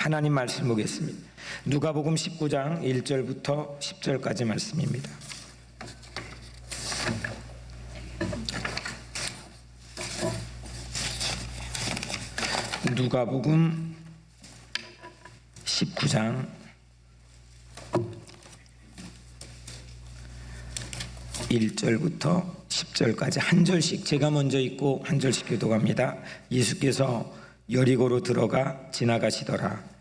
하나님 말씀 보겠습니다. 누가복음 19장 1절부터 10절까지 말씀입니다. 누가복음 19장 1절부터 10절까지 한 절씩 제가 먼저 읽고 한 절씩 교독합니다. 예수께서 여리고로 들어가 지나가시더라.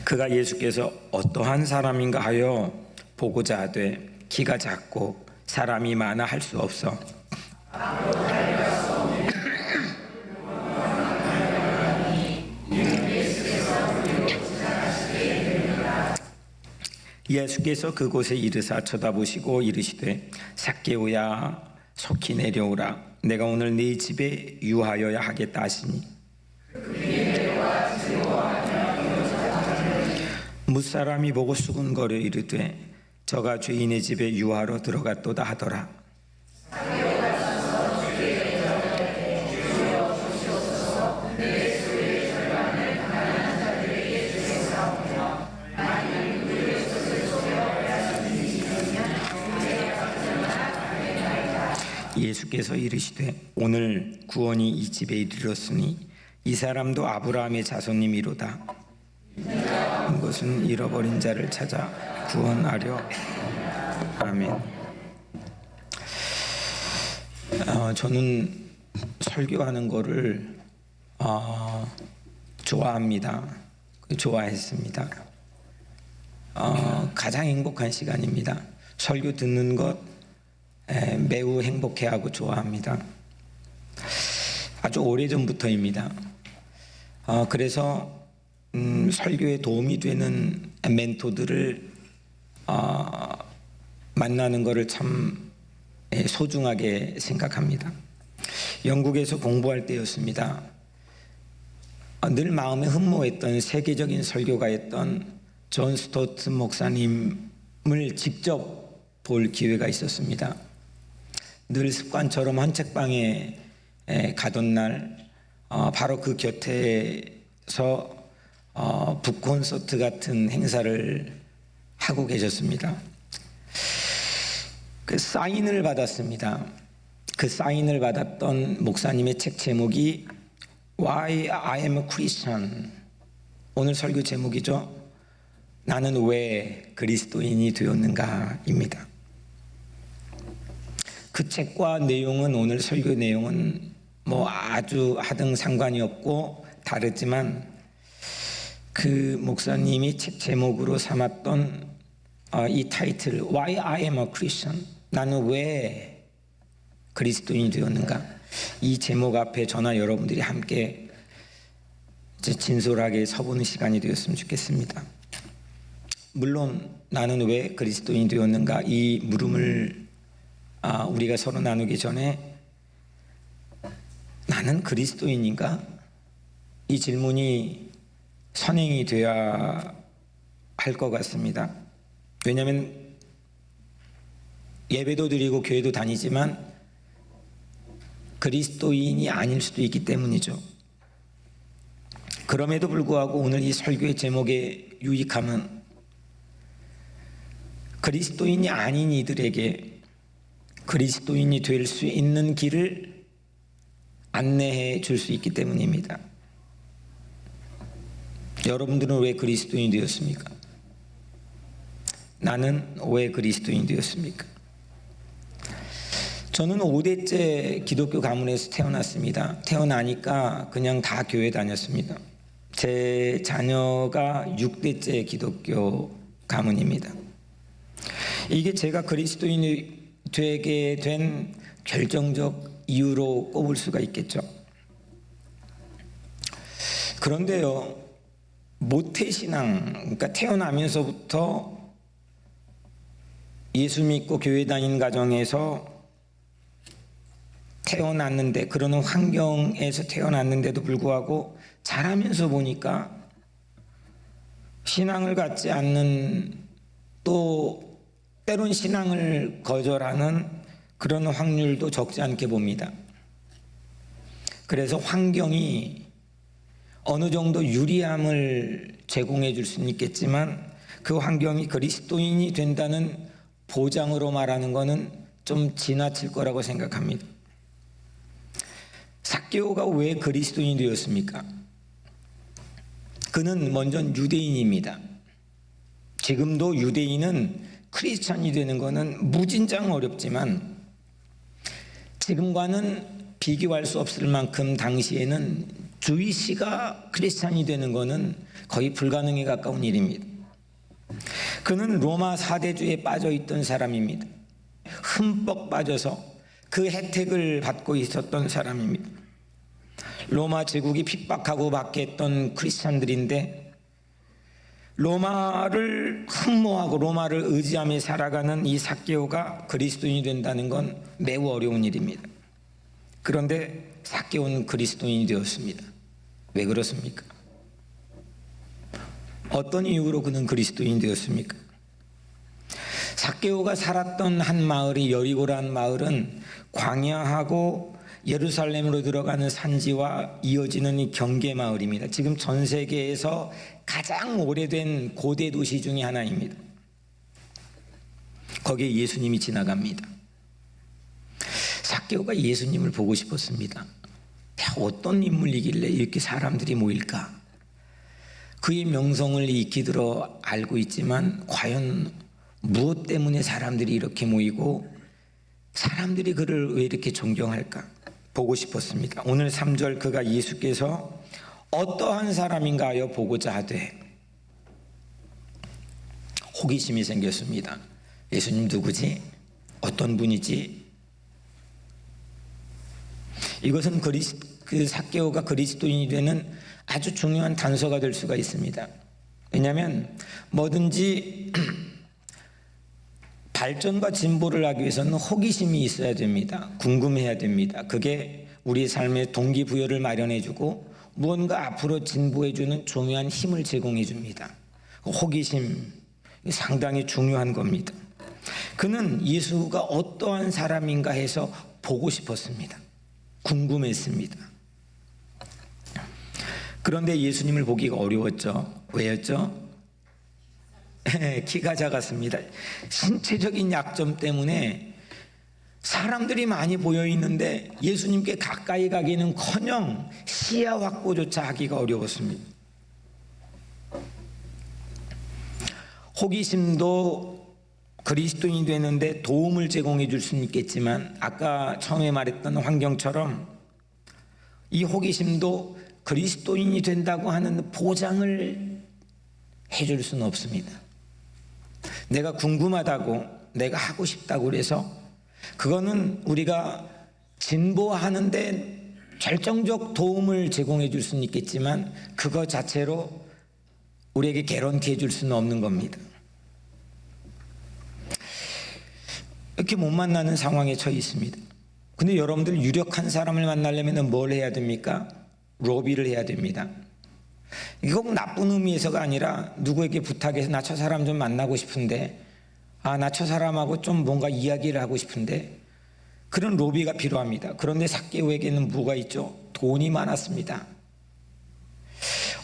그가 예수께서 어떠한 사람인가 하여 보고자 하되 키가 작고 사람이 많아 할 수 없어 예수께서 그곳에 이르사 쳐다보시고 이르시되 삭개오야 속히 내려오라 내가 오늘 네 집에 유하여야 하겠다 하시니 무사람이 보고 수군거려 이르되 저가 죄인의 집에 유하러 들어갔도다 하더라. 예수께서 이르시되 오늘 구원이 이 집에 이르렀으니 이 사람도 아브라함의 자손님이로다. 이것은 잃어버린 자를 찾아 구원하려. 아멘. 저는 설교하는 거를 좋아합니다. 좋아했습니다. 가장 행복한 시간입니다. 설교 듣는 것 매우 행복해하고 좋아합니다. 아주 오래전부터입니다. 그래서 설교에 도움이 되는 멘토들을 만나는 것을 참 소중하게 생각합니다. 영국에서 공부할 때였습니다. 늘 마음에 흠모했던 세계적인 설교가였던 존 스토트 목사님을 직접 볼 기회가 있었습니다. 늘 습관처럼 헌책방에 가던 날 바로 그 곁에서 북콘서트 같은 행사를 하고 계셨습니다. 그 사인을 받았습니다. 그 사인을 받았던 목사님의 책 제목이 Why I am a Christian. 오늘 설교 제목이죠. 나는 왜 그리스도인이 되었는가입니다. 그 책과 내용은 오늘 설교 내용은 아주 하등 상관이 없고 다르지만 그 목사님이 책 제목으로 삼았던 이 타이틀 Why I am a Christian. 나는 왜 그리스도인이 되었는가. 이 제목 앞에 저나 여러분들이 함께 진솔하게 서보는 시간이 되었으면 좋겠습니다. 물론 나는 왜 그리스도인이 되었는가 이 물음을 우리가 서로 나누기 전에 나는 그리스도인인가? 이 질문이 선행이 되어야 할 것 같습니다. 왜냐하면 예배도 드리고 교회도 다니지만 그리스도인이 아닐 수도 있기 때문이죠. 그럼에도 불구하고 오늘 이 설교의 제목의 유익함은 그리스도인이 아닌 이들에게 그리스도인이 될 수 있는 길을 안내해 줄 수 있기 때문입니다. 여러분들은 왜 그리스도인이 되었습니까? 나는 왜 그리스도인이 되었습니까? 저는 5대째 기독교 가문에서 태어났습니다. 태어나니까 그냥 다 교회 다녔습니다. 제 자녀가 6대째 기독교 가문입니다. 이게 제가 그리스도인이 되게 된 결정적 이유로 꼽을 수가 있겠죠. 그런데요, 모태신앙, 그러니까 태어나면서부터 예수 믿고 교회 다니는 가정에서 태어났는데, 그러는 환경에서 태어났는데도 불구하고 자라면서 보니까 신앙을 갖지 않는, 또 때론 신앙을 거절하는 그런 확률도 적지 않게 봅니다. 그래서 환경이 어느 정도 유리함을 제공해 줄 수는 있겠지만 그 환경이 그리스도인이 된다는 보장으로 말하는 것은 좀 지나칠 거라고 생각합니다. 삭개오가 왜 그리스도인이 되었습니까? 그는 먼저 유대인입니다. 지금도 유대인은 크리스찬이 되는 것은 무진장 어렵지만 지금과는 비교할 수 없을 만큼 당시에는 주이시가 크리스찬이 되는 것은 거의 불가능에 가까운 일입니다. 그는 로마 사대주의에 빠져 있던 사람입니다. 흠뻑 빠져서 그 혜택을 받고 있었던 사람입니다. 로마 제국이 핍박하고 박해했던 크리스찬들인데 로마를 흠모하고 로마를 의지하며 살아가는 이 삭개오가 그리스도인이 된다는 건 매우 어려운 일입니다. 그런데 삭개오는 그리스도인이 되었습니다. 왜 그렇습니까? 어떤 이유로 그는 그리스도인이 되었습니까? 삭개오가 살았던 한 마을이 여리고라는 마을은 광야하고 예루살렘으로 들어가는 산지와 이어지는 이 경계 마을입니다. 지금 전 세계에서 가장 오래된 고대 도시 중에 하나입니다. 거기에 예수님이 지나갑니다. 삭개오가 예수님을 보고 싶었습니다. 어떤 인물이길래 이렇게 사람들이 모일까? 그의 명성을 익히 들어 알고 있지만 과연 무엇 때문에 사람들이 이렇게 모이고 사람들이 그를 왜 이렇게 존경할까? 보고 싶었습니다. 오늘 3절 그가 예수께서 어떠한 사람인가 하여 보고자 하되 호기심이 생겼습니다. 예수님 누구지? 어떤 분이지? 이것은 그 삭개오가 그리스도인이 되는 아주 중요한 단서가 될 수가 있습니다. 왜냐하면 뭐든지 발전과 진보를 하기 위해서는 호기심이 있어야 됩니다. 궁금해야 됩니다. 그게 우리 삶의 동기부여를 마련해주고 무언가 앞으로 진보해주는 중요한 힘을 제공해줍니다. 호기심 상당히 중요한 겁니다. 그는 예수가 어떠한 사람인가 해서 보고 싶었습니다. 궁금했습니다. 그런데 예수님을 보기가 어려웠죠. 왜였죠? 키가 작았습니다. 신체적인 약점 때문에 사람들이 많이 보여 있는데 예수님께 가까이 가기는커녕 시야 확보조차 하기가 어려웠습니다. 호기심도 그리스도인이 되는데 도움을 제공해 줄 수는 있겠지만 아까 처음에 말했던 환경처럼 이 호기심도 그리스도인이 된다고 하는 보장을 해줄 수는 없습니다. 내가 궁금하다고 내가 하고 싶다고 그래서 그거는 우리가 진보하는데 결정적 도움을 제공해 줄 수는 있겠지만 그거 자체로 우리에게 개런티 해줄 수는 없는 겁니다. 이렇게 못 만나는 상황에 처해 있습니다. 근데 여러분들 유력한 사람을 만나려면 뭘 해야 됩니까? 로비를 해야 됩니다. 이거 나쁜 의미에서가 아니라 누구에게 부탁해서 나 저 사람 좀 만나고 싶은데 나 저 사람하고 좀 뭔가 이야기를 하고 싶은데 그런 로비가 필요합니다. 그런데 삭개오에게는 뭐가 있죠? 돈이 많았습니다.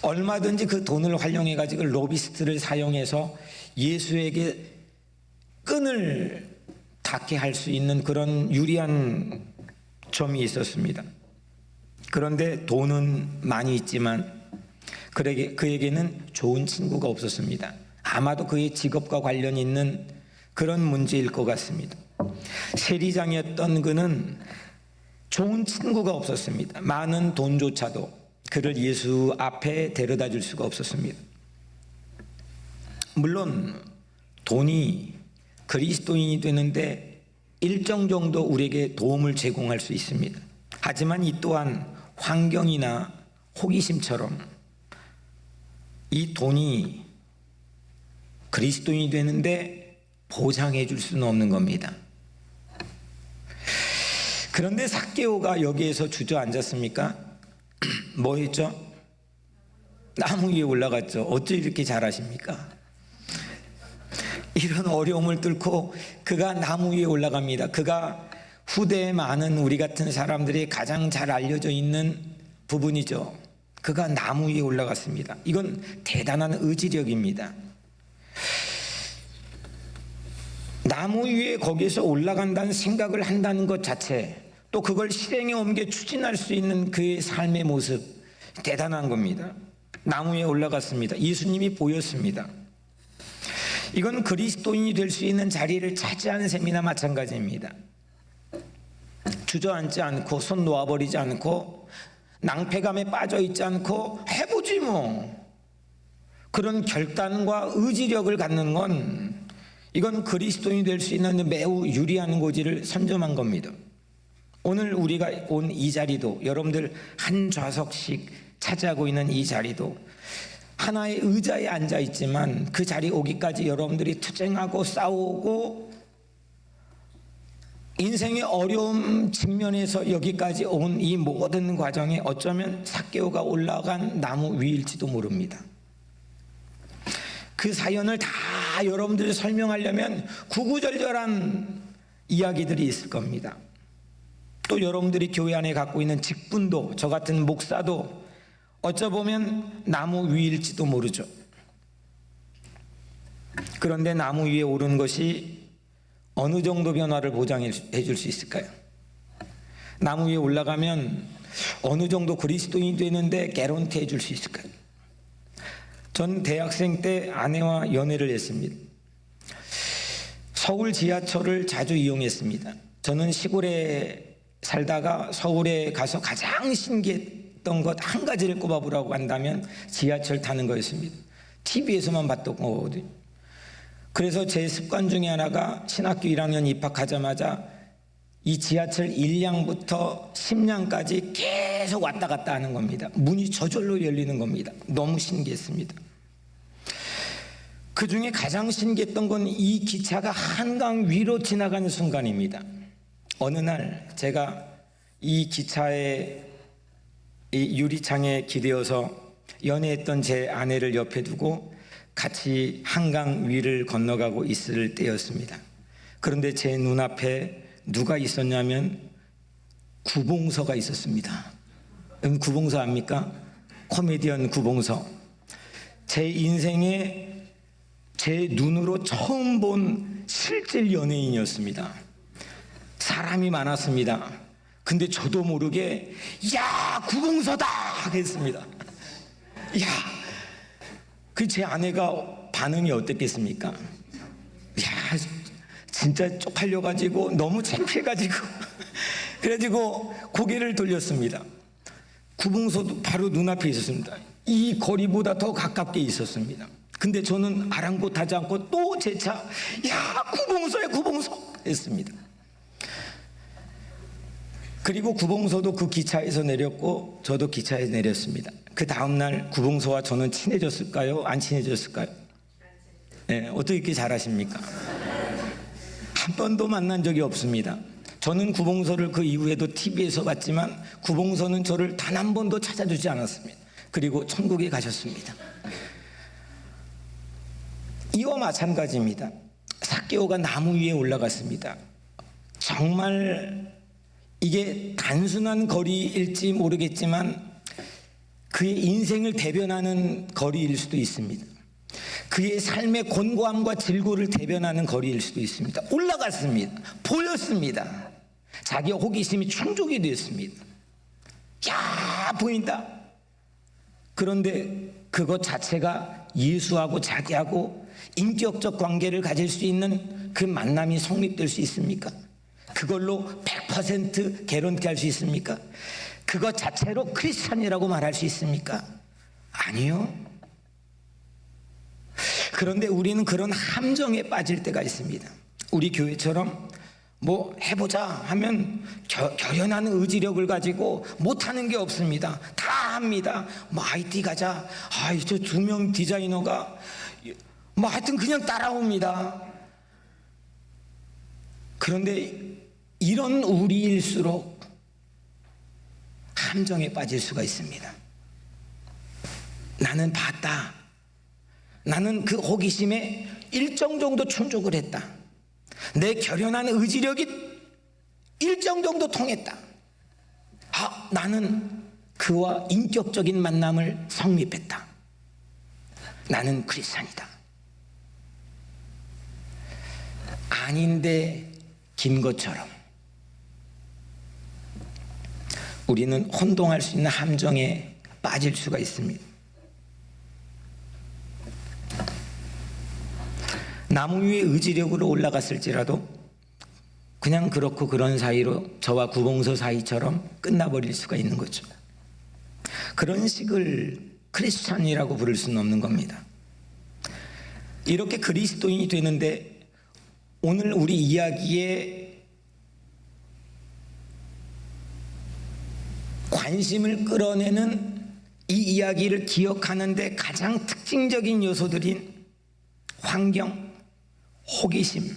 얼마든지 그 돈을 활용해 가지고 로비스트를 사용해서 예수에게 끈을 닿게 할 수 있는 그런 유리한 점이 있었습니다. 그런데 돈은 많이 있지만 그에게는 좋은 친구가 없었습니다. 아마도 그의 직업과 관련이 있는 그런 문제일 것 같습니다. 세리장이었던 그는 좋은 친구가 없었습니다. 많은 돈조차도 그를 예수 앞에 데려다 줄 수가 없었습니다. 물론 돈이 그리스도인이 되는데 일정 정도 우리에게 도움을 제공할 수 있습니다. 하지만 이 또한 환경이나 호기심처럼 이 돈이 그리스도인이 되는데 보장해 줄 수는 없는 겁니다. 그런데 삭개오가 여기에서 주저앉았습니까? 뭐 했죠? 나무 위에 올라갔죠. 어찌 이렇게 잘하십니까? 이런 어려움을 뚫고 그가 나무 위에 올라갑니다. 그가 후대에 많은 우리 같은 사람들이 가장 잘 알려져 있는 부분이죠. 그가 나무 위에 올라갔습니다. 이건 대단한 의지력입니다. 나무 위에 거기서 올라간다는 생각을 한다는 것 자체, 또 그걸 실행에 옮겨 추진할 수 있는 그의 삶의 모습, 대단한 겁니다. 나무 위에 올라갔습니다. 예수님이 보였습니다. 이건 그리스도인이 될 수 있는 자리를 차지하는 셈이나 마찬가지입니다. 주저앉지 않고 손 놓아버리지 않고 낭패감에 빠져있지 않고 해보지 뭐, 그런 결단과 의지력을 갖는 건, 이건 그리스도인이 될 수 있는 매우 유리한 고지를 선점한 겁니다. 오늘 우리가 온 이 자리도, 여러분들 한 좌석씩 차지하고 있는 이 자리도 하나의 의자에 앉아 있지만, 그 자리 오기까지 여러분들이 투쟁하고 싸우고 인생의 어려움 직면에서 여기까지 온 이 모든 과정에 어쩌면 삭개오가 올라간 나무 위일지도 모릅니다. 그 사연을 다 여러분들이 설명하려면 구구절절한 이야기들이 있을 겁니다. 또 여러분들이 교회 안에 갖고 있는 직분도, 저 같은 목사도 어쩌보면 나무 위일지도 모르죠. 그런데 나무 위에 오른 것이 어느 정도 변화를 보장해 줄 수 있을까요? 나무 위에 올라가면 어느 정도 그리스도인이 되는데 개런티 해줄 수 있을까요? 전 대학생 때 아내와 연애를 했습니다. 서울 지하철을 자주 이용했습니다. 저는 시골에 살다가 서울에 가서 가장 신기했던 것 한 가지를 꼽아보라고 한다면 지하철 타는 거였습니다. TV에서만 봤던 거거든요. 그래서 제 습관 중에 하나가 신학교 1학년 입학하자마자 이 지하철 1량부터 10량까지 계속 왔다 갔다 하는 겁니다. 문이 저절로 열리는 겁니다. 너무 신기했습니다. 그 중에 가장 신기했던 건 이 기차가 한강 위로 지나가는 순간입니다. 어느 날 제가 이 기차의 이 유리창에 기대어서 연애했던 제 아내를 옆에 두고 같이 한강 위를 건너가고 있을 때였습니다. 그런데 제 눈앞에 누가 있었냐면 구봉서가 있었습니다. 구봉서 압니까? 코미디언 구봉서. 제 인생에 제 눈으로 처음 본 실질 연예인이었습니다. 사람이 많았습니다. 근데 저도 모르게 야 구봉서다 했습니다. 야, 그 제 아내가 반응이 어땠겠습니까? 야, 진짜 쪽팔려가지고 너무 창피해가지고 그래가지고 고개를 돌렸습니다. 구봉서도 바로 눈앞에 있었습니다. 이 거리보다 더 가깝게 있었습니다. 근데 저는 아랑곳하지 않고 또 재차 야 구봉서야 구봉서 했습니다. 그리고 구봉서도 그 기차에서 내렸고 저도 기차에서 내렸습니다. 그 다음날 구봉서와 저는 친해졌을까요? 안 친해졌을까요? 네, 어떻게 이렇게 잘하십니까? 한 번도 만난 적이 없습니다. 저는 구봉서를 그 이후에도 TV에서 봤지만 구봉서는 저를 단 한 번도 찾아주지 않았습니다. 그리고 천국에 가셨습니다. 이와 마찬가지입니다. 삭개오가 나무 위에 올라갔습니다. 정말 이게 단순한 거리일지 모르겠지만 그의 인생을 대변하는 거리일 수도 있습니다. 그의 삶의 곤고함과 질고를 대변하는 거리일 수도 있습니다. 올라갔습니다. 보였습니다. 자기 호기심이 충족이 됐습니다. 야 보인다. 그런데 그것 자체가 예수하고 자기하고 인격적 관계를 가질 수 있는 그 만남이 성립될 수 있습니까? 그걸로 100% 개런티할 수 있습니까? 그것 자체로 크리스찬이라고 말할 수 있습니까? 아니요. 그런데 우리는 그런 함정에 빠질 때가 있습니다. 우리 교회처럼 뭐 해보자 하면 결연한 의지력을 가지고 못하는 게 없습니다. 다 합니다. 뭐 IT 가자. 저 2명 디자이너가 뭐 하여튼 그냥 따라옵니다. 그런데 이런 우리일수록 함정에 빠질 수가 있습니다. 나는 봤다. 나는 그 호기심에 일정 정도 충족을 했다. 내 결연한 의지력이 일정 정도 통했다. 나는 그와 인격적인 만남을 성립했다. 나는 크리스찬이다. 아닌데 긴 것처럼 우리는 혼동할 수 있는 함정에 빠질 수가 있습니다. 나무 위에 의지력으로 올라갔을지라도 그냥 그렇고 그런 사이로 저와 구봉서 사이처럼 끝나버릴 수가 있는 거죠. 그런 식을 크리스찬이라고 부를 수는 없는 겁니다. 이렇게 그리스도인이 되는데 오늘 우리 이야기에 관심을 끌어내는 이 이야기를 기억하는데 가장 특징적인 요소들인 환경, 호기심,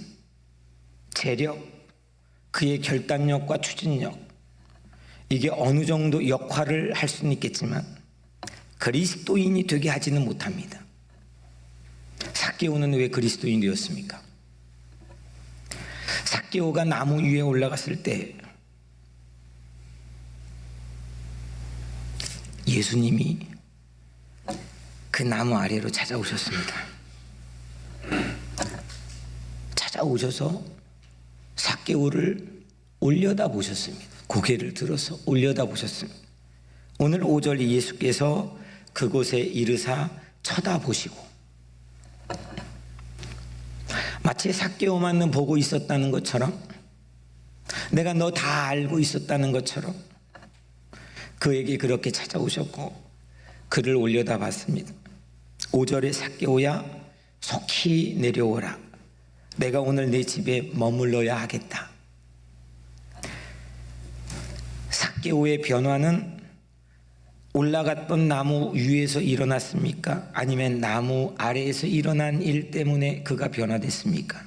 재력, 그의 결단력과 추진력, 이게 어느 정도 역할을 할 수는 있겠지만 그리스도인이 되게 하지는 못합니다. 삭개오는 왜 그리스도인이 되었습니까? 삭개오가 나무 위에 올라갔을 때 예수님이 그 나무 아래로 찾아오셨습니다. 찾아오셔서 삭개오를 올려다 보셨습니다. 고개를 들어서 올려다 보셨습니다. 오늘 5절에 예수께서 그곳에 이르사 쳐다보시고, 마치 삭개오만 보고 있었다는 것처럼, 내가 너 다 알고 있었다는 것처럼 그에게 그렇게 찾아오셨고 그를 올려다 봤습니다. 5절에 삭개오야 속히 내려오라. 내가 오늘 내 집에 머물러야 하겠다. 삭개오의 변화는 올라갔던 나무 위에서 일어났습니까? 아니면 나무 아래에서 일어난 일 때문에 그가 변화됐습니까?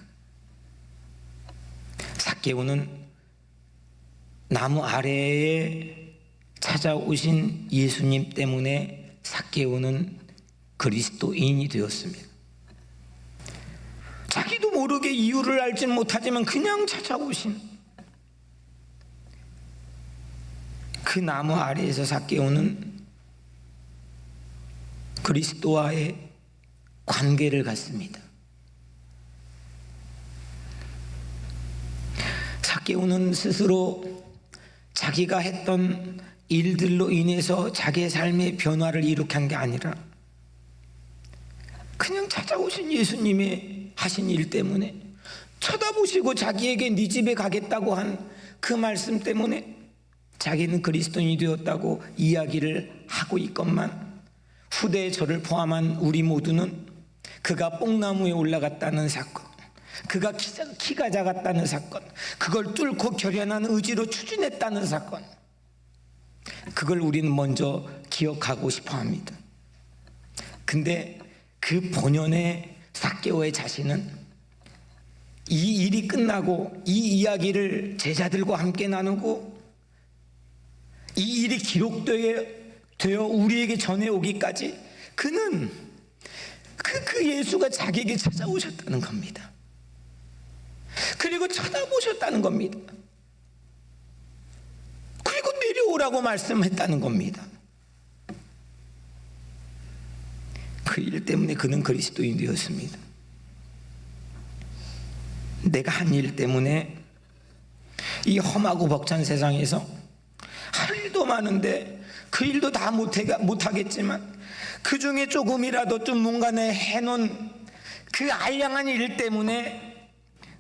삭개오는 나무 아래에 찾아오신 예수님 때문에 삭개오는 그리스도인이 되었습니다. 자기도 모르게 이유를 알지는 못하지만 그냥 찾아오신 그 나무 아래에서 삭개오는 그리스도와의 관계를 갖습니다. 삭개오는 스스로 자기가 했던 일들로 인해서 자기의 삶의 변화를 일으킨 게 아니라 그냥 찾아오신 예수님의 하신 일 때문에, 쳐다보시고 자기에게 네 집에 가겠다고 한 그 말씀 때문에 자기는 그리스도인이 되었다고 이야기를 하고 있건만, 후대에 저를 포함한 우리 모두는 그가 뽕나무에 올라갔다는 사건, 그가 키가 작았다는 사건, 그걸 뚫고 결연한 의지로 추진했다는 사건, 그걸 우리는 먼저 기억하고 싶어 합니다. 근데 그 본연의 삭개오의 자신은 이 일이 끝나고 이 이야기를 제자들과 함께 나누고 이 일이 기록되어 우리에게 전해오기까지 그는 그 예수가 자기에게 찾아오셨다는 겁니다. 그리고 쳐다보셨다는 겁니다. 그리고 내려오라고 말씀했다는 겁니다. 그 일 때문에 그는 그리스도인이 되었습니다. 내가 한 일 때문에 이 험하고 벅찬 세상에서 할 일도 많은데 그 일도 다 못하겠지만 그 중에 조금이라도 좀 뭔가 내 해놓은 그 알량한 일 때문에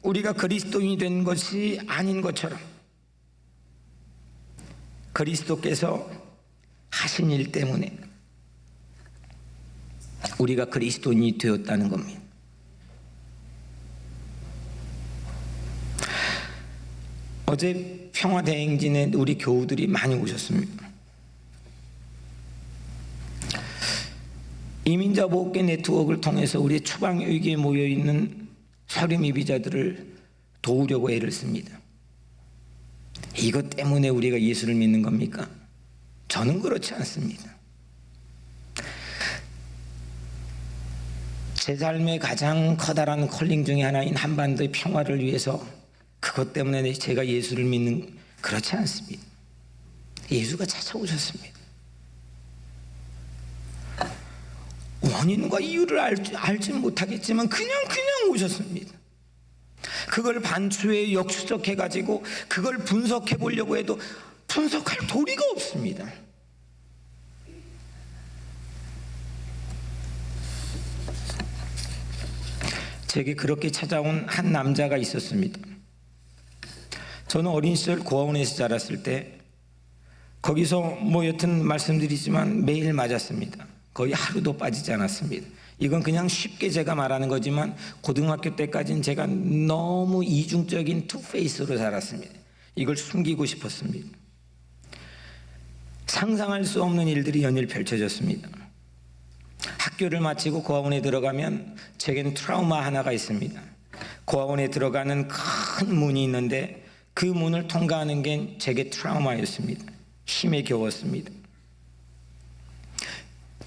우리가 그리스도인이 된 것이 아닌 것처럼 그리스도께서 하신 일 때문에 우리가 그리스도인이 되었다는 겁니다. 어제 평화대행진에 우리 교우들이 많이 오셨습니다. 이민자 보호계 네트워크를 통해서 우리 추방위기에 모여있는 서류 미비자들을 도우려고 애를 씁니다. 이것 때문에 우리가 예수를 믿는 겁니까? 저는 그렇지 않습니다. 제 삶의 가장 커다란 컬링 중에 하나인 한반도의 평화를 위해서 그것 때문에 제가 예수를 믿는, 그렇지 않습니다. 예수가 찾아오셨습니다. 원인과 이유를 알지 못하겠지만 그냥 오셨습니다. 그걸 반추에 역추적해가지고 그걸 분석해 보려고 해도 분석할 도리가 없습니다. 제게 그렇게 찾아온 한 남자가 있었습니다. 저는 어린 시절 고아원에서 자랐을 때 거기서 여튼 말씀드리지만 매일 맞았습니다. 거의 하루도 빠지지 않았습니다. 이건 그냥 쉽게 제가 말하는 거지만 고등학교 때까지는 제가 너무 이중적인 투페이스로 살았습니다. 이걸 숨기고 싶었습니다. 상상할 수 없는 일들이 연일 펼쳐졌습니다. 학교를 마치고 고아원에 들어가면 제겐 트라우마 하나가 있습니다. 고아원에 들어가는 큰 문이 있는데 그 문을 통과하는 게 제게 트라우마였습니다. 힘에 겨웠습니다.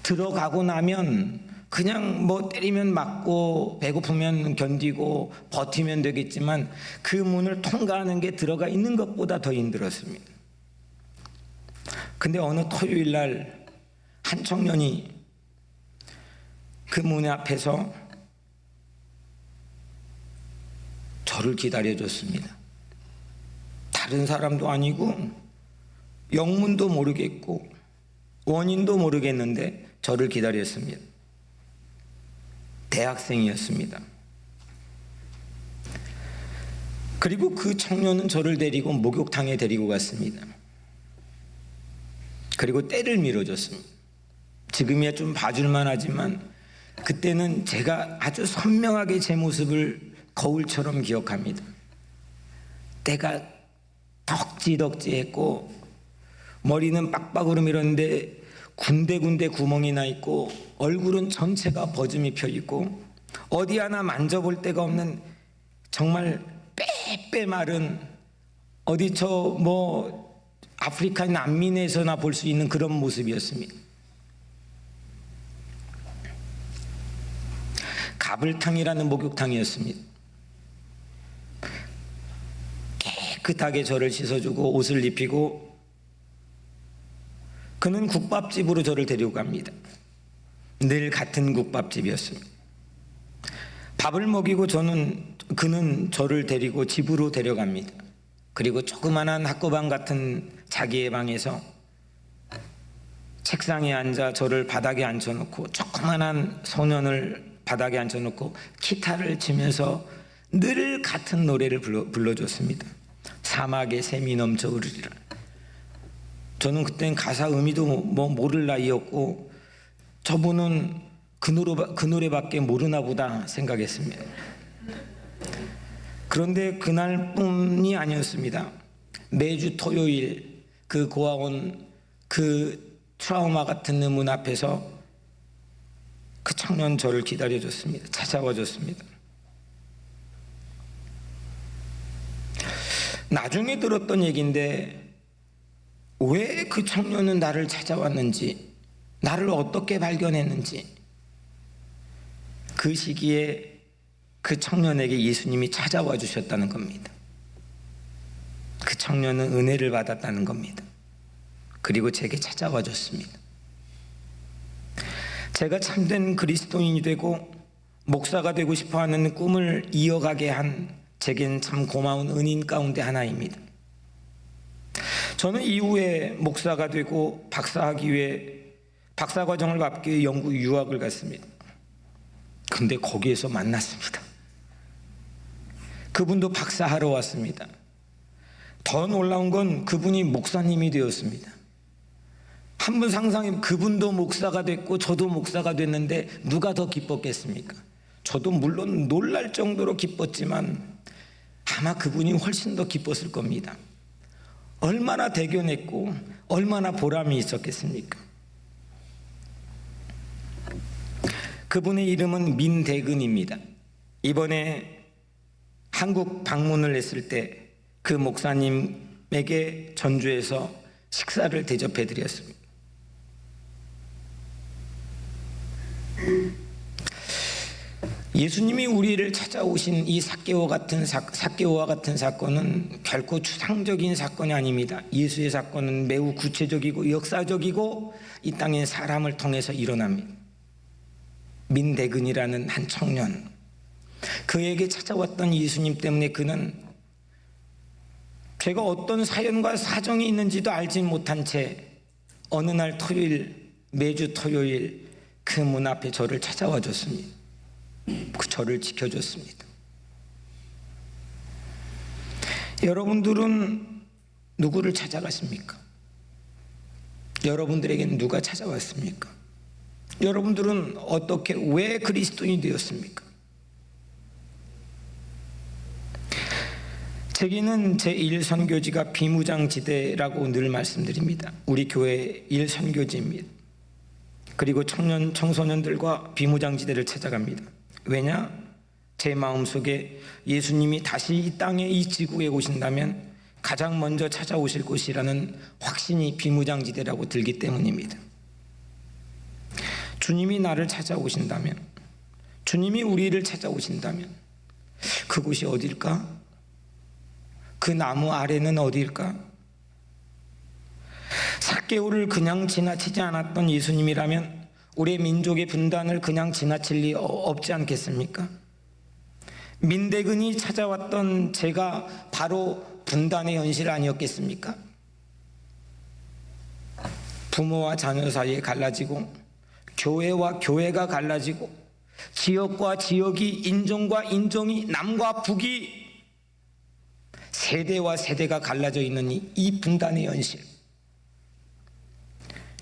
들어가고 나면 그냥 때리면 맞고 배고프면 견디고 버티면 되겠지만 그 문을 통과하는 게 들어가 있는 것보다 더 힘들었습니다. 근데 어느 토요일 날 한 청년이 그 문 앞에서 저를 기다려줬습니다. 다른 사람도 아니고 영문도 모르겠고 원인도 모르겠는데 저를 기다렸습니다. 대학생이었습니다. 그리고 그 청년은 저를 데리고 목욕탕에 데리고 갔습니다. 그리고 때를 밀어줬습니다. 지금이야 좀 봐줄만 하지만 그때는 제가 아주 선명하게 제 모습을 거울처럼 기억합니다. 때가 덕지덕지했고 머리는 빡빡으로 밀었는데 군데군데 구멍이 나 있고 얼굴은 전체가 버짐이 펴 있고 어디 하나 만져볼 데가 없는 정말 빼빼 마른 어디 아프리카 난민에서나 볼 수 있는 그런 모습이었습니다. 가불탕이라는 목욕탕이었습니다. 깨끗하게 저를 씻어주고 옷을 입히고 그는 국밥집으로 저를 데리고 갑니다. 늘 같은 국밥집이었습니다. 밥을 먹이고 그는 저를 데리고 집으로 데려갑니다. 그리고 조그만한 학구방 같은 자기의 방에서 책상에 앉아 저를 바닥에 앉혀놓고 조그만한 소년을 바닥에 앉혀놓고 기타를 치면서 늘 같은 노래를 불러줬습니다. 사막에 샘이 넘쳐 흐르리라. 저는 그땐 가사 의미도 모를 나이였고 저분은 그 노래밖에 모르나 보다 생각했습니다. 그런데 그날뿐이 아니었습니다. 매주 토요일 그 고아원 그 트라우마 같은 문 앞에서 그 청년 저를 기다려줬습니다. 찾아와 줬습니다. 나중에 들었던 얘기인데 왜 그 청년은 나를 찾아왔는지, 나를 어떻게 발견했는지, 그 시기에 그 청년에게 예수님이 찾아와 주셨다는 겁니다. 그 청년은 은혜를 받았다는 겁니다. 그리고 제게 찾아와 줬습니다. 제가 참된 그리스도인이 되고 목사가 되고 싶어하는 꿈을 이어가게 한 제겐 참 고마운 은인 가운데 하나입니다. 저는 이후에 목사가 되고 박사하기 위해 박사과정을 밟기 위해 영국 유학을 갔습니다. 근데 거기에서 만났습니다. 그분도 박사하러 왔습니다. 더 놀라운 건 그분이 목사님이 되었습니다. 한번 상상해, 그분도 목사가 됐고 저도 목사가 됐는데 누가 더 기뻤겠습니까? 저도 물론 놀랄 정도로 기뻤지만 아마 그분이 훨씬 더 기뻤을 겁니다. 얼마나 대견했고 얼마나 보람이 있었겠습니까? 그분의 이름은 민대근입니다. 이번에 한국 방문을 했을 때 그 목사님에게 전주에서 식사를 대접해 드렸습니다. 예수님이 우리를 찾아오신 이 삭개오와 같은 사건은 결코 추상적인 사건이 아닙니다. 예수의 사건은 매우 구체적이고 역사적이고 이 땅에 사람을 통해서 일어납니다. 민대근이라는 한 청년, 그에게 찾아왔던 예수님 때문에 그는 제가 어떤 사연과 사정이 있는지도 알지 못한 채 어느 날 토요일, 매주 토요일 그 문 앞에 저를 찾아와 줬습니다. 그 저를 지켜줬습니다. 여러분들은 누구를 찾아갔습니까? 여러분들에게는 누가 찾아왔습니까? 여러분들은 어떻게, 왜 그리스도인이 되었습니까? 제게는 제1선교지가 비무장지대라고 늘 말씀드립니다. 우리 교회 1선교지입니다. 그리고 청소년들과 비무장지대를 찾아갑니다. 왜냐? 제 마음속에 예수님이 다시 이 땅에, 이 지구에 오신다면 가장 먼저 찾아오실 곳이라는 확신이 비무장지대라고 들기 때문입니다. 주님이 나를 찾아오신다면, 주님이 우리를 찾아오신다면 그곳이 어딜까? 그 나무 아래는 어딜까? 삭개오를 그냥 지나치지 않았던 예수님이라면 우리 민족의 분단을 그냥 지나칠 리 없지 않겠습니까? 민대근이 찾아왔던 제가 바로 분단의 현실 아니었겠습니까? 부모와 자녀 사이에 갈라지고, 교회와 교회가 갈라지고, 지역과 지역이, 인종과 인종이, 남과 북이, 세대와 세대가 갈라져 있는 이 분단의 현실,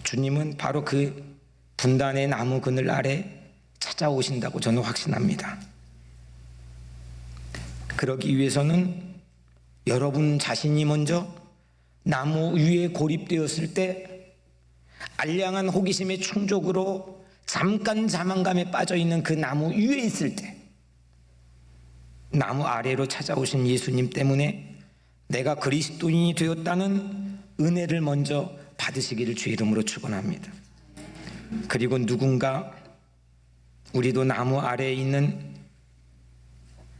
주님은 바로 그 분단의 나무 그늘 아래 찾아오신다고 저는 확신합니다. 그러기 위해서는 여러분 자신이 먼저 나무 위에 고립되었을 때 알량한 호기심의 충족으로 잠깐 자만감에 빠져있는 그 나무 위에 있을 때 나무 아래로 찾아오신 예수님 때문에 내가 그리스도인이 되었다는 은혜를 먼저 받으시기를 주의 이름으로 축원합니다. 그리고 누군가, 우리도 나무 아래에 있는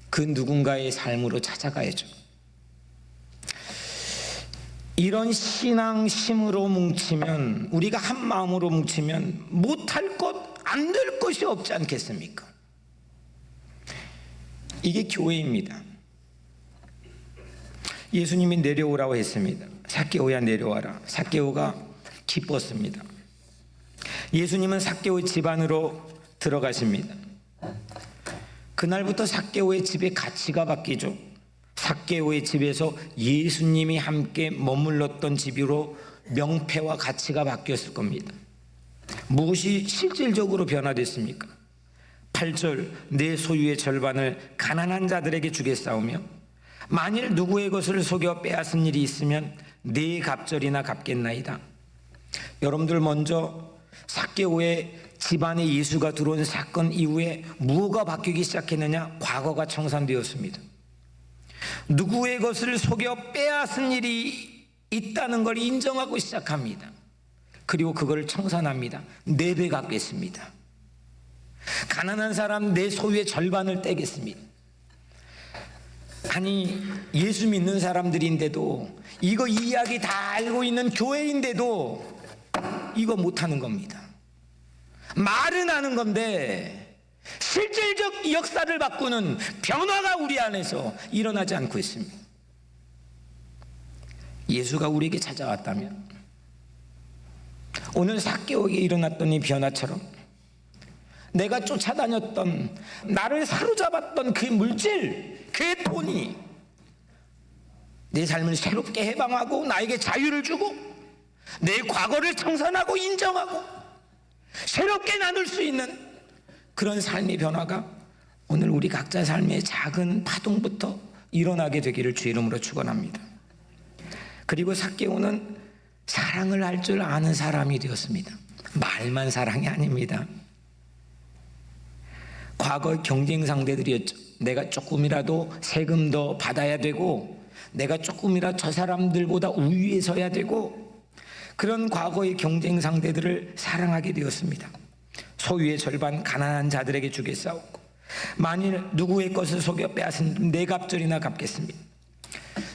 그 누군가의 삶으로 찾아가야죠. 이런 신앙심으로 뭉치면, 우리가 한 마음으로 뭉치면 못할 것, 안 될 것이 없지 않겠습니까? 이게 교회입니다. 예수님이 내려오라고 했습니다. 삭개오야 내려와라. 삭개오가 기뻤습니다. 예수님은 삭개오의 집 안으로 들어가십니다. 그날부터 삭개오의 집의 가치가 바뀌죠. 삭개오의 집에서 예수님이 함께 머물렀던 집으로 명패와 가치가 바뀌었을 겁니다. 무엇이 실질적으로 변화됐습니까? 8절, 내 소유의 절반을 가난한 자들에게 주겠사오며 만일 누구의 것을 속여 빼앗은 일이 있으면 네 갑절이나 갚겠나이다. 여러분들, 먼저 삭개오의 집안에 예수가 들어온 사건 이후에 무엇가 바뀌기 시작했느냐? 과거가 청산되었습니다. 누구의 것을 속여 빼앗은 일이 있다는 걸 인정하고 시작합니다. 그리고 그걸 청산합니다. 4배 갚겠습니다. 가난한 사람 내 소유의 절반을 떼겠습니다. 아니, 예수 믿는 사람들인데도, 이거 이야기 다 알고 있는 교회인데도 이거 못하는 겁니다. 말은 하는 건데 실질적 역사를 바꾸는 변화가 우리 안에서 일어나지 않고 있습니다. 예수가 우리에게 찾아왔다면 오늘 삭개오에게 일어났던 이 변화처럼 내가 쫓아다녔던, 나를 사로잡았던 그 물질, 그 돈이 내 삶을 새롭게 해방하고 나에게 자유를 주고 내 과거를 청산하고 인정하고 새롭게 나눌 수 있는 그런 삶의 변화가 오늘 우리 각자 삶의 작은 파동부터 일어나게 되기를 주의 이름으로 축원합니다. 그리고 삭개오는 사랑을 할 줄 아는 사람이 되었습니다. 말만 사랑이 아닙니다. 과거 경쟁 상대들이었죠. 내가 조금이라도 세금 더 받아야 되고, 내가 조금이라도 저 사람들보다 우위에 서야 되고, 그런 과거의 경쟁 상대들을 사랑하게 되었습니다. 소유의 절반 가난한 자들에게 주겠사오고 만일 누구의 것을 속여 빼앗은 네 갑절이나 갚겠습니다.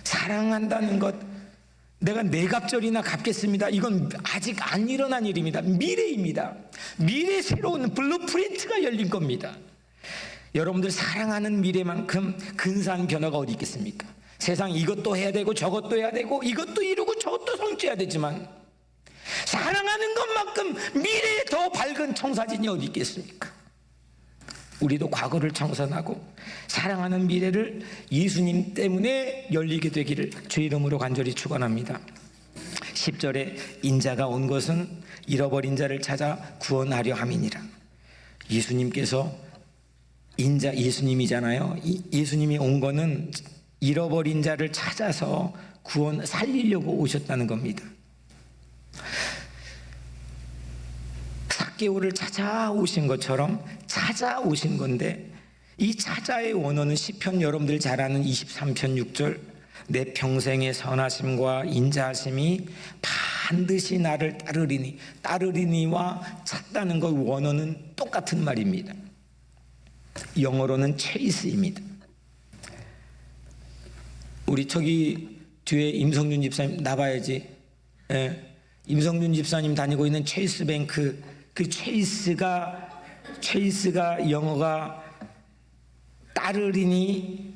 사랑한다는 것, 내가 네 갑절이나 갚겠습니다. 이건 아직 안 일어난 일입니다. 미래입니다. 미래 새로운 블루프린트가 열린 겁니다. 여러분들 사랑하는 미래만큼 근사한 변화가 어디 있겠습니까? 세상 이것도 해야 되고 저것도 해야 되고 이것도 이루고 저것도 성취해야 되지만 사랑하는 것만큼 미래에 더 밝은 청사진이 어디 있겠습니까? 우리도 과거를 청산하고 사랑하는 미래를 예수님 때문에 열리게 되기를 주 이름으로 간절히 축원합니다. 10절에 인자가 온 것은 잃어버린 자를 찾아 구원하려 함이니라. 예수님께서 예수님이잖아요. 예수님이 온 거는 잃어버린 자를 찾아서 살리려고 오셨다는 겁니다. 삭개오를 찾아오신 것처럼 찾아오신 건데, 이 찾아의 원어는 시편, 여러분들 잘 아는 23편 6절, 내 평생의 선하심과 인자하심이 반드시 나를 따르리니와 찾다는 것 원어는 똑같은 말입니다. 영어로는 체이스입니다. 우리 저기 뒤에 임성준 집사님 나봐야지. 예. 임성준 집사님 다니고 있는 체이스뱅크, 그 체이스가 영어가 따르리니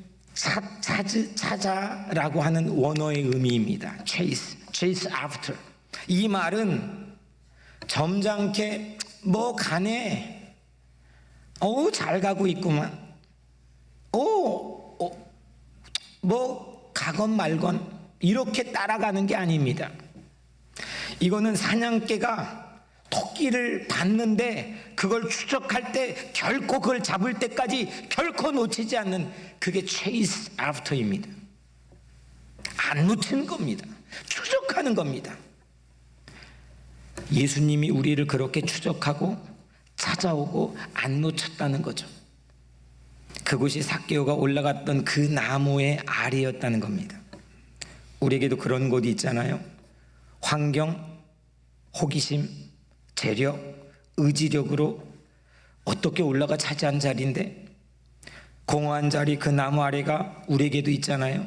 찾아라고 하는 원어의 의미입니다. chase after. 이 말은 점잖게 뭐 가네, 잘 가고 있구만, 뭐 가건 말건 이렇게 따라가는 게 아닙니다. 이거는 사냥개가 토끼를 봤는데 그걸 추적할 때 결코 그걸 잡을 때까지 결코 놓치지 않는, 그게 chase after입니다. 안 놓치는 겁니다. 추적하는 겁니다. 예수님이 우리를 그렇게 추적하고 찾아오고 안 놓쳤다는 거죠. 그곳이 삭개오가 올라갔던 그 나무의 아래였다는 겁니다. 우리에게도 그런 곳이 있잖아요. 환경, 호기심, 재력, 의지력으로 어떻게 올라가 차지한 자리인데, 공허한 자리, 그 나무 아래가 우리에게도 있잖아요.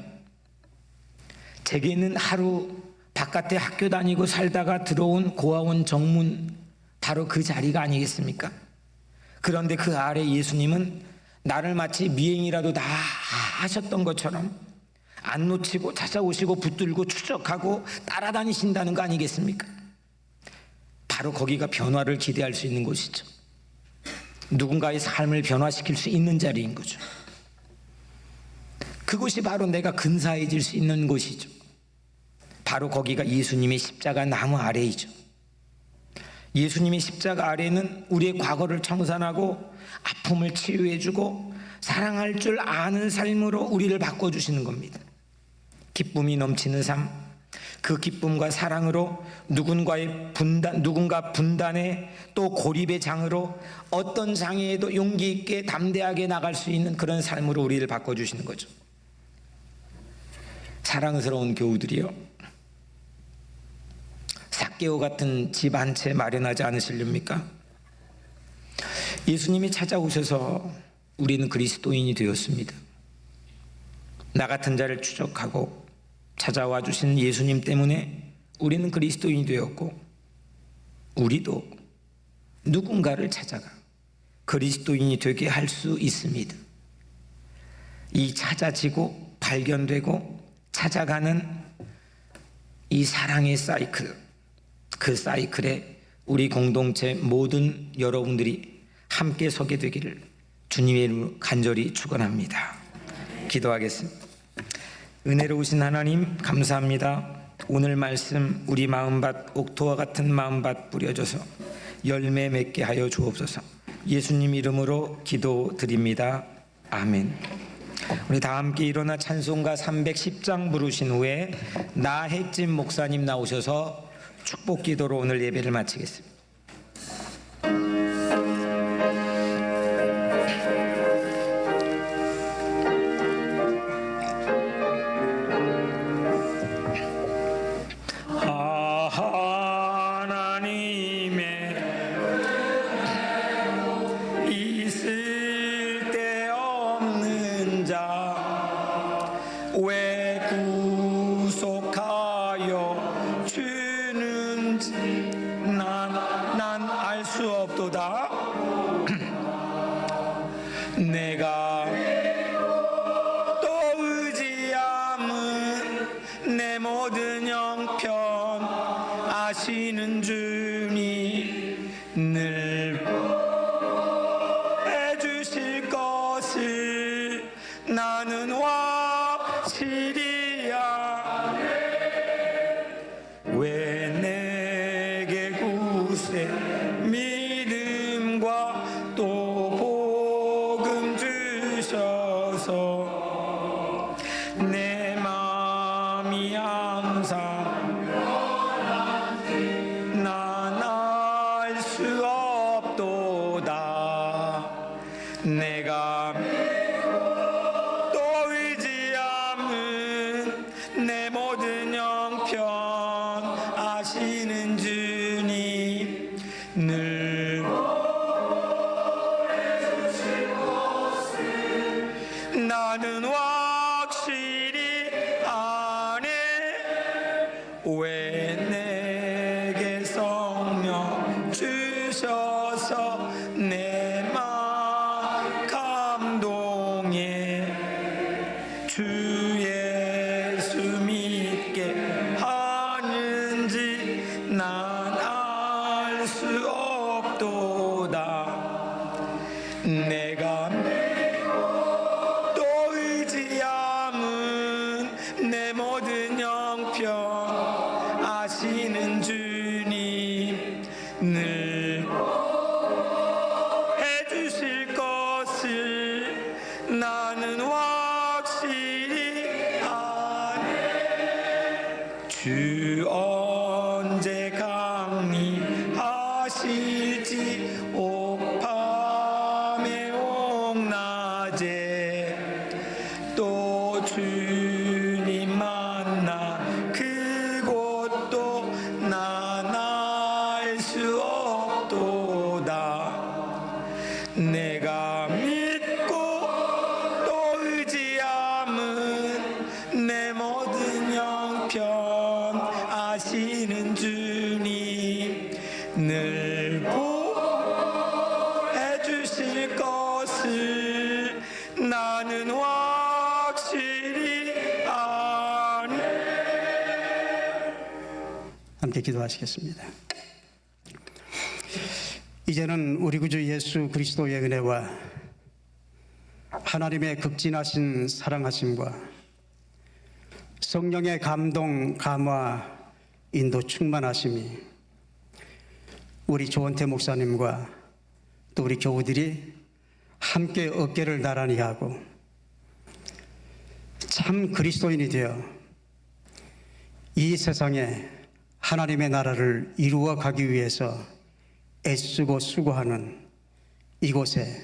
제게는 하루 바깥에 학교 다니고 살다가 들어온 고아원 정문, 바로 그 자리가 아니겠습니까? 그런데 그 아래 예수님은 나를 마치 미행이라도 다 하셨던 것처럼 안 놓치고 찾아오시고 붙들고 추적하고 따라다니신다는 거 아니겠습니까? 바로 거기가 변화를 기대할 수 있는 곳이죠. 누군가의 삶을 변화시킬 수 있는 자리인 거죠. 그곳이 바로 내가 근사해질 수 있는 곳이죠. 바로 거기가 예수님의 십자가 나무 아래이죠. 예수님의 십자가 아래는 우리의 과거를 청산하고 아픔을 치유해주고 사랑할 줄 아는 삶으로 우리를 바꿔주시는 겁니다. 기쁨이 넘치는 삶, 그 기쁨과 사랑으로 누군가 분단의 또 고립의 장으로 어떤 장애에도 용기 있게 담대하게 나갈 수 있는 그런 삶으로 우리를 바꿔주시는 거죠. 사랑스러운 교우들이요, 삭개오 같은 집 한 채 마련하지 않으시렵니까? 예수님이 찾아오셔서 우리는 그리스도인이 되었습니다. 나 같은 자를 추적하고 찾아와 주신 예수님 때문에 우리는 그리스도인이 되었고, 우리도 누군가를 찾아가 그리스도인이 되게 할 수 있습니다. 이 찾아지고 발견되고 찾아가는 이 사랑의 사이클, 그 사이클에 우리 공동체 모든 여러분들이 함께 서게 되기를 주님의 이름으로 간절히 축원합니다. 기도하겠습니다. 은혜로우신 하나님, 감사합니다. 오늘 말씀 우리 마음밭, 옥토와 같은 마음밭 뿌려줘서 열매 맺게 하여 주옵소서. 예수님 이름으로 기도드립니다. 아멘. 우리 다 함께 일어나 찬송가 310장 부르신 후에 나혜진 목사님 나오셔서 축복 기도로 오늘 예배를 마치겠습니다. 하나님의 있을 때 내 모든 형편 아시는 주님 늘 해주실 것을 나는 확실히 아네. 왜 내게 구세 믿음과 또 복음 주셔서 내 마음이 항상 난 알 수 없도다. 내가 또 의지함은 내 모든 형편 아시는 주님 늘 나는 확실히 아네. 왜 내게 성령 주셔서 내 마음 감동해 주 예수 믿게 하는지 난 알 수 없도다. 내가 또 의지함은 내 모든 형편 아시는 주님 늘 해주실 것을 나는 확실히 아네. 주 언제 강림하실지 옥밤에 옥낮에 또 주님 만나 그곳도 난 알 수 없도다. 내가 믿고 또 의지함은 내 모든 형편 아시는 주님 늘 보호해 주실 것을 나는 확실히 아네. 함께 기도하시겠습니다. 이제는 우리 구주 예수 그리스도의 은혜와 하나님의 극진하신 사랑하심과 성령의 감동, 감화, 인도 충만하심이 우리 조원태 목사님과 또 우리 교우들이 함께 어깨를 나란히 하고 참 그리스도인이 되어 이 세상에 하나님의 나라를 이루어 가기 위해서 애쓰고 수고하는 이곳에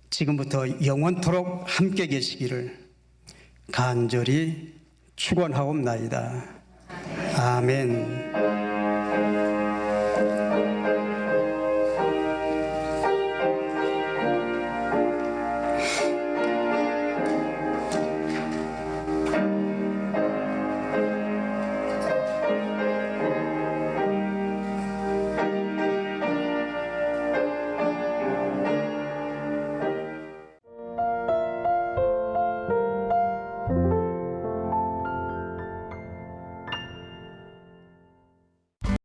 지금부터 영원토록 함께 계시기를 간절히 축원하옵나이다. 아멘.